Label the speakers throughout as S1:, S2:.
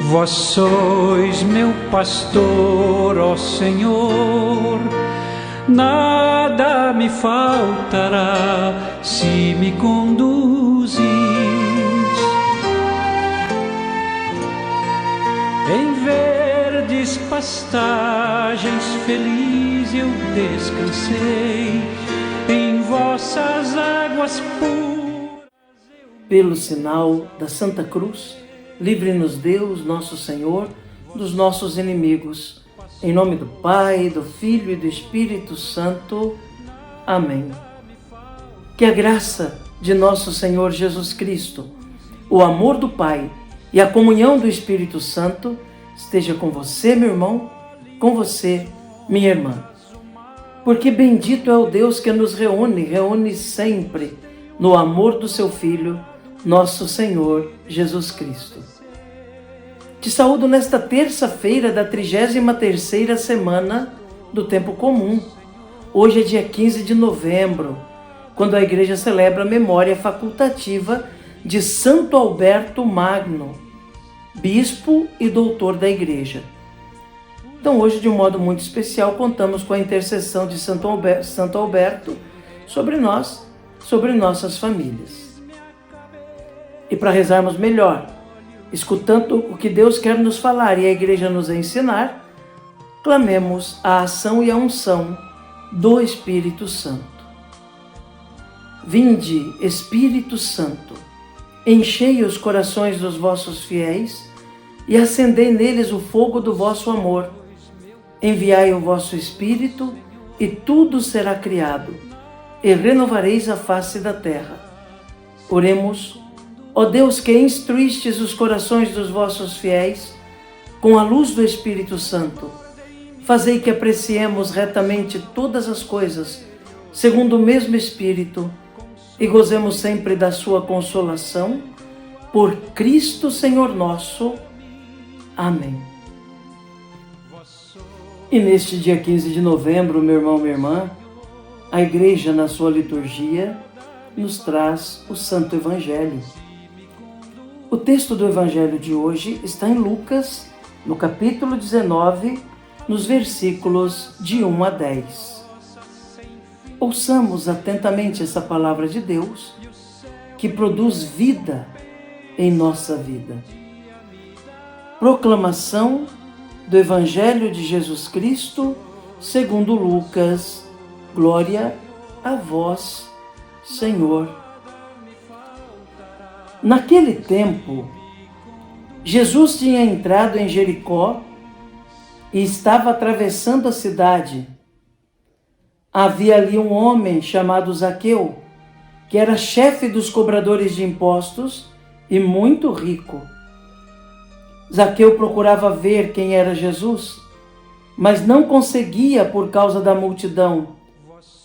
S1: Vós sois meu pastor, ó Senhor, nada me faltará se me conduzis. Em verdes pastagens feliz eu descansei, em vossas águas puras.
S2: Pelo sinal da Santa Cruz, livre-nos Deus, nosso Senhor, dos nossos inimigos. Em nome do Pai, do Filho e do Espírito Santo. Amém. Que a graça de nosso Senhor Jesus Cristo, o amor do Pai e a comunhão do Espírito Santo esteja com você, meu irmão, com você, minha irmã. Porque bendito é o Deus que nos reúne sempre no amor do seu Filho, nosso Senhor Jesus Cristo. Te saúdo nesta terça-feira da 33ª semana do Tempo Comum. Hoje é dia 15 de novembro, quando a Igreja celebra a memória facultativa de Santo Alberto Magno, bispo e doutor da Igreja. Então hoje, de um modo muito especial, contamos com a intercessão de Santo Alberto sobre nós, sobre nossas famílias. E para rezarmos melhor, escutando o que Deus quer nos falar e a Igreja nos ensinar, clamemos a ação e a unção do Espírito Santo. Vinde, Espírito Santo, enchei os corações dos vossos fiéis e acendei neles o fogo do vosso amor. Enviai o vosso Espírito e tudo será criado, e renovareis a face da terra. Oremos. Ó Deus, que instruístes os corações dos vossos fiéis com a luz do Espírito Santo, fazei que apreciemos retamente todas as coisas, segundo o mesmo Espírito, e gozemos sempre da sua consolação, por Cristo Senhor nosso. Amém. E neste dia 15 de novembro, meu irmão, minha irmã, a Igreja, na sua liturgia, nos traz o Santo Evangelho. O texto do Evangelho de hoje está em Lucas, no capítulo 19, nos versículos de 1 a 10. Ouçamos atentamente essa palavra de Deus, que produz vida em nossa vida. Proclamação do Evangelho de Jesus Cristo, segundo Lucas. Glória a vós, Senhor. Naquele tempo, Jesus tinha entrado em Jericó e estava atravessando a cidade. Havia ali um homem chamado Zaqueu, que era chefe dos cobradores de impostos e muito rico. Zaqueu procurava ver quem era Jesus, mas não conseguia por causa da multidão,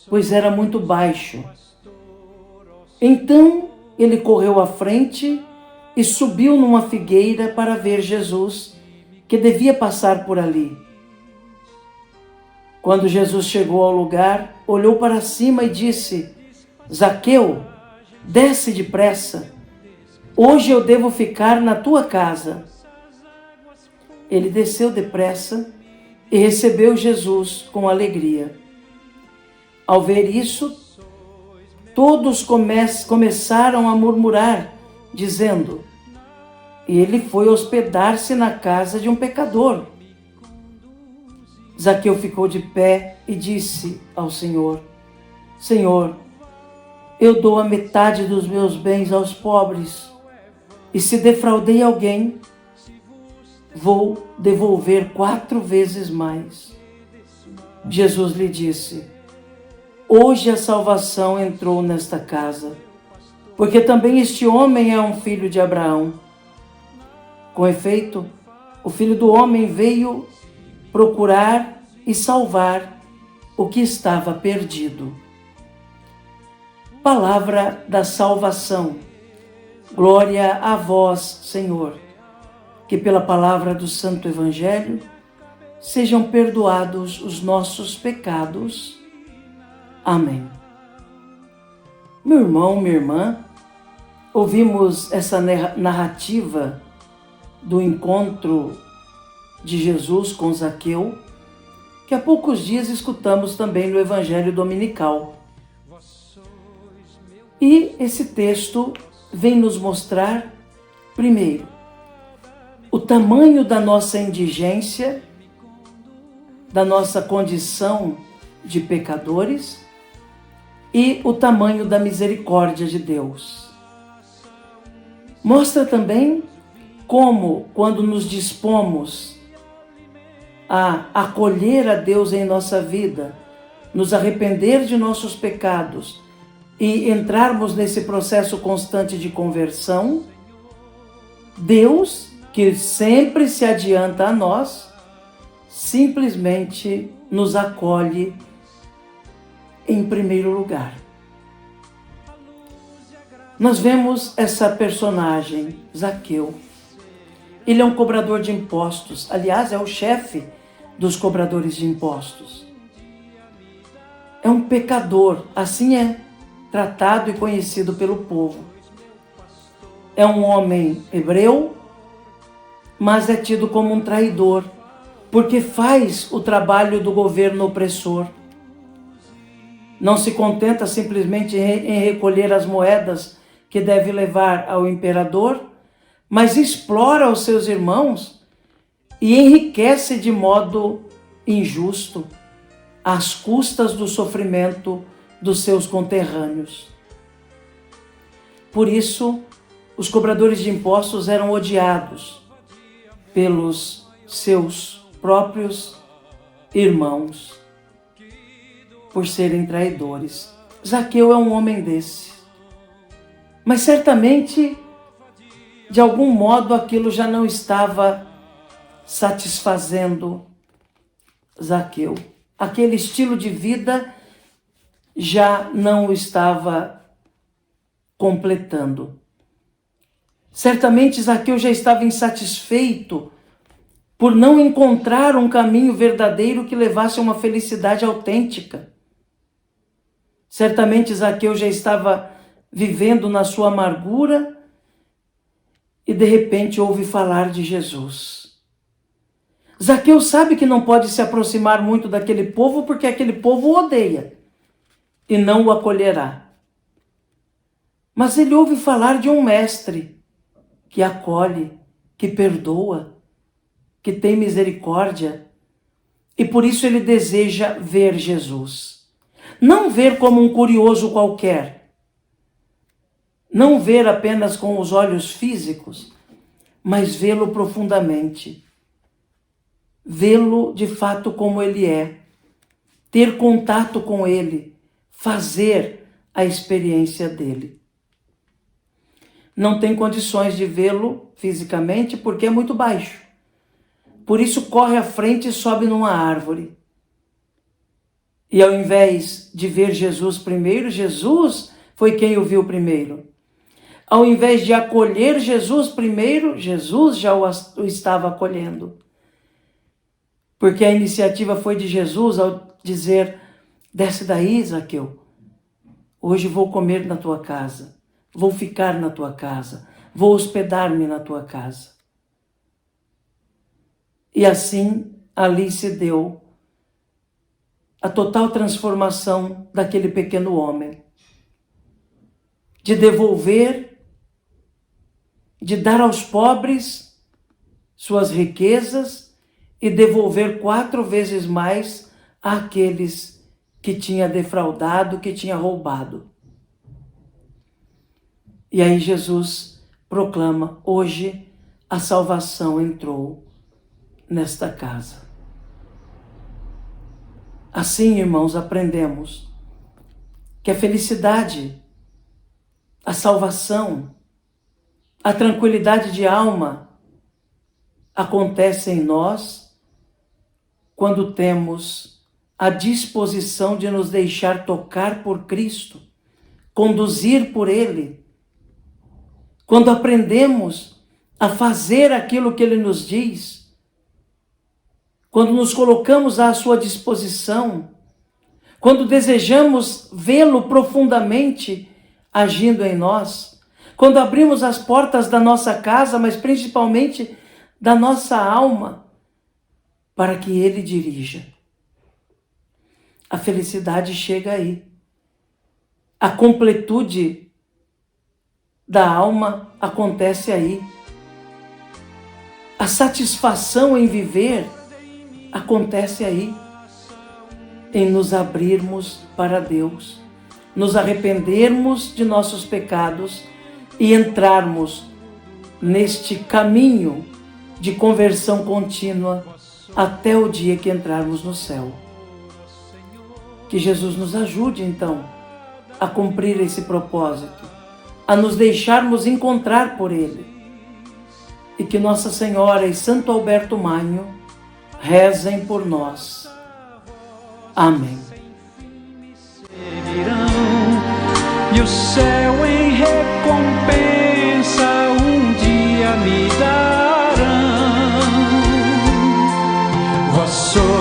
S2: pois era muito baixo. Então ele correu à frente e subiu numa figueira para ver Jesus, que devia passar por ali. Quando Jesus chegou ao lugar, olhou para cima e disse: Zaqueu, desce depressa, hoje eu devo ficar na tua casa. Ele desceu depressa e recebeu Jesus com alegria. Ao ver isso, todos começaram a murmurar, dizendo: ele foi hospedar-se na casa de um pecador. Zaqueu ficou de pé e disse ao Senhor: Senhor, eu dou a metade dos meus bens aos pobres, e se defraudei alguém, vou devolver 4 vezes mais. Jesus lhe disse: hoje a salvação entrou nesta casa, porque também este homem é um filho de Abraão. Com efeito, o Filho do Homem veio procurar e salvar o que estava perdido. Palavra da salvação. Glória a vós, Senhor. Que pela palavra do Santo Evangelho sejam perdoados os nossos pecados. Amém. Meu irmão, minha irmã, ouvimos essa narrativa do encontro de Jesus com Zaqueu, que há poucos dias escutamos também no Evangelho Dominical. E esse texto vem nos mostrar, primeiro, o tamanho da nossa indigência, da nossa condição de pecadores e o tamanho da misericórdia de Deus. Mostra também como, quando nos dispomos a acolher a Deus em nossa vida, nos arrepender de nossos pecados e entrarmos nesse processo constante de conversão, Deus, que sempre se adianta a nós, simplesmente nos acolhe em primeiro lugar. Nós vemos essa personagem, Zaqueu. Ele é um cobrador de impostos, aliás, é o chefe dos cobradores de impostos. É um pecador, assim é tratado e conhecido pelo povo. É um homem hebreu, mas é tido como um traidor, porque faz o trabalho do governo opressor. Não se contenta simplesmente em recolher as moedas que deve levar ao imperador, mas explora os seus irmãos e enriquece de modo injusto, às custas do sofrimento dos seus conterrâneos. Por isso, os cobradores de impostos eram odiados pelos seus próprios irmãos, por serem traidores. Zaqueu é um homem desse. Mas certamente, de algum modo, aquilo já não estava satisfazendo Zaqueu. Aquele estilo de vida já não o estava completando. Certamente Zaqueu já estava insatisfeito por não encontrar um caminho verdadeiro que levasse a uma felicidade autêntica. Certamente Zaqueu já estava vivendo na sua amargura e de repente ouve falar de Jesus. Zaqueu sabe que não pode se aproximar muito daquele povo porque aquele povo o odeia e não o acolherá. Mas ele ouve falar de um mestre que acolhe, que perdoa, que tem misericórdia, e por isso ele deseja ver Jesus. Não ver como um curioso qualquer, não ver apenas com os olhos físicos, mas vê-lo profundamente, vê-lo de fato como ele é, ter contato com ele, fazer a experiência dele. Não tem condições de vê-lo fisicamente porque é muito baixo. Por isso corre à frente e sobe numa árvore. E ao invés de ver Jesus primeiro, Jesus foi quem o viu primeiro. Ao invés de acolher Jesus primeiro, Jesus já o estava acolhendo. Porque a iniciativa foi de Jesus ao dizer: desce daí, Zaqueu, hoje vou comer na tua casa, vou ficar na tua casa, vou hospedar-me na tua casa. E assim, ali se deu a total transformação daquele pequeno homem. De devolver, de dar aos pobres suas riquezas e devolver 4 vezes mais àqueles que tinha defraudado, que tinha roubado. E aí Jesus proclama: hoje a salvação entrou nesta casa. Assim, irmãos, aprendemos que a felicidade, a salvação, a tranquilidade de alma acontece em nós quando temos a disposição de nos deixar tocar por Cristo, conduzir por Ele, quando aprendemos a fazer aquilo que Ele nos diz, quando nos colocamos à sua disposição, quando desejamos vê-lo profundamente agindo em nós, quando abrimos as portas da nossa casa, mas principalmente da nossa alma para que Ele dirija. A felicidade chega aí. A completude da alma acontece aí. A satisfação em viver acontece aí. Em nos abrirmos para Deus, nos arrependermos de nossos pecados e entrarmos neste caminho de conversão contínua até o dia que entrarmos no céu. Que Jesus nos ajude, então, a cumprir esse propósito, a nos deixarmos encontrar por Ele. E que Nossa Senhora e Santo Alberto Magno rezem por nós. Amém.
S1: E o céu em recompensa um dia me darão. Vós sois